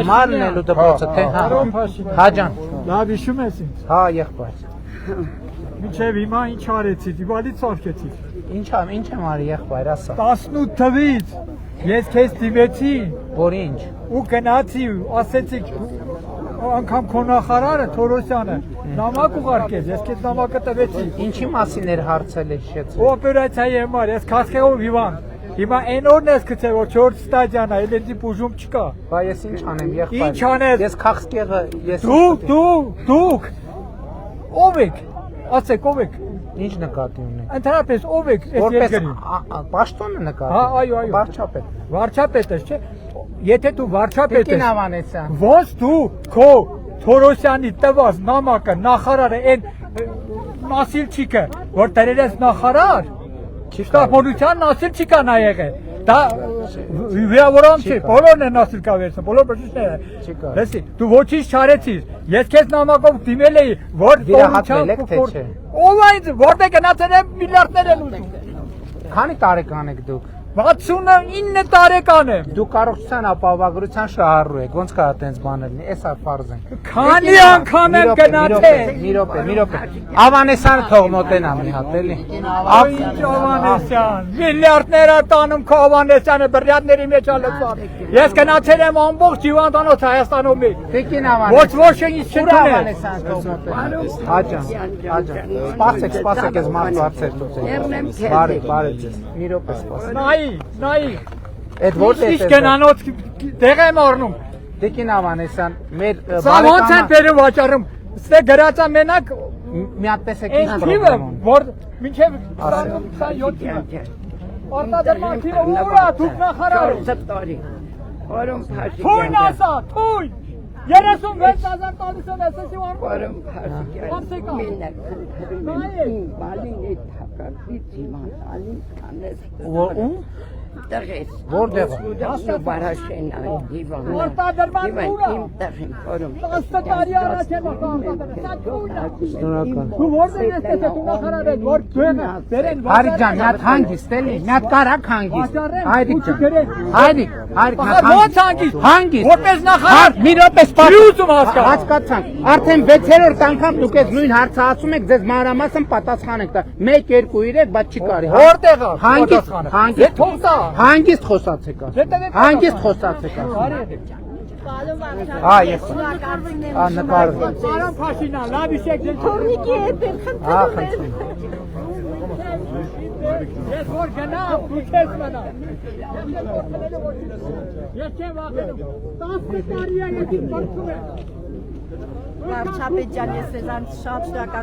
Գումարն էլ ու դպրոցը թե հա ջան լավ հիշում ես ինձ հա եղբայր Մինչև հիմա ինչ արեցիք, իվալից արկեցիք Ինչ եմ արի եղբայր ասա 18 թվից ես քեզ դիմեցի Որ ինչ ու գնացի ասեցիք անգամ քո նախարարը Թորոսյանը նամակ ուղարկեց ես քեզ նամակը տվեցի Ինչի մասին էր հարցել հիշեցի Օպերացիայի համար ես քասքեղով հիվանդ Հիմա այն օրն ես գցել որ 4 ստադիան է էլենդի բուժում չկա Բա ես ինչ անեմ եղբայր Ինչ անես Ես քաղցկեղը ես Դուք Ով եք ասեք ով եք Ինչ նկատի ունեք Ընդհանրապես ով եք այս երկրին Պաշտոնը նկատի Հա այո Վարչապետ Վարչապետը չէ Եթե դու վարչապետ ես Ավանեսյան Ոնց դու քո Թորոսյանի տված նամակը նախարարը այն Նասիլչիկը որ դերել ես նախարար Շտապօրության Նասիլչիկա նա եղել Դա վիրավորամ չի բոլորն են Նասիլկա վերցնում բոլոր բժիշկները Լսի դու ոչինչ չարեցիր Ես քեզ նամակով դիմել էի որ Վիրահատվել եք թե չէ Ով այն որտեղ գնացել են միլիարդներ են ուզում Քանի տարեկան եք դուք 69 տարեկան եմ Դու կառուցության ապահովագրության շահառու եք ոնց կա այդպես բաներ լինի էսա ֆարզ են Քանի անգամ եմ գնացել Մի րոպե Ավանեսյանը թող մոտենա մի հատ էլի Ինչ Ավանեսյան միլիարդներ է տանում քո Ավանեսյանը բրյատների մեջ ալեցան Ես գնացել եմ ամբողջ հիվանդանոց Հայաստանում Տիկին Ոչ ինչ չդունել Ավանեսյանը թող մոտենա Հաջան Սպասեք ես մարդու հարցեր լուծեք Բարի ձեզ մի րոպե սպասեք Նայի Այդ որտե՞ղ Իսկ գնանոց դեղ եմ առնում Տիկին Ավանեսյան մեր Սա ոնց են բերում վաճառում Ստե գրածա մենակ մի հատ տեսեք Այս թիվը որ մինչև 27 թիվը Արտադրման թիվը ուրա դուք նախարար Թույն ասա թույն 36,000 տալիս են SSC-ի Որում փաշիկյան բալին է թակարդից իմանալին կանես Տղես Որտեղ բարաշեն այն դիվան Արտադրման ուրա իմ տղին որում 10 տարի առաջ եմ Շնորհակալ Դու որտեղ ես տեսել դու նախարար ես որ դեն բերեն Հայրիկ ջան մի հատ հանգիստ էլի մի հատ կարակ հանգիստ Հայրիկ ջան Հայրիկ ո՞նց հանգիստ որպես նախարար Մի րոպե Լուծում հասկանա Հասկացանք Արդեն 6-րդ անգամ դուք այս նույն հարցը ասում եք ձեզ մանրամասն պատասխան եք տա 1 2 3 բայց չի կարի Որտեղ է Հանգիստ թող տա Հանգիստ խոսացեք Հանգիստ խոսացեք Ես նկար Պարոն Փաշինյան լավ իշեք ձեր Թորնիկի հետ եմ խնդրում Ես որ գնամ դու քեզ մնա Ես չեմ վախենում 10 տարի է ես փորձում եմ Վարչապետ ջան ես ձեզանից շատ շնորհակալ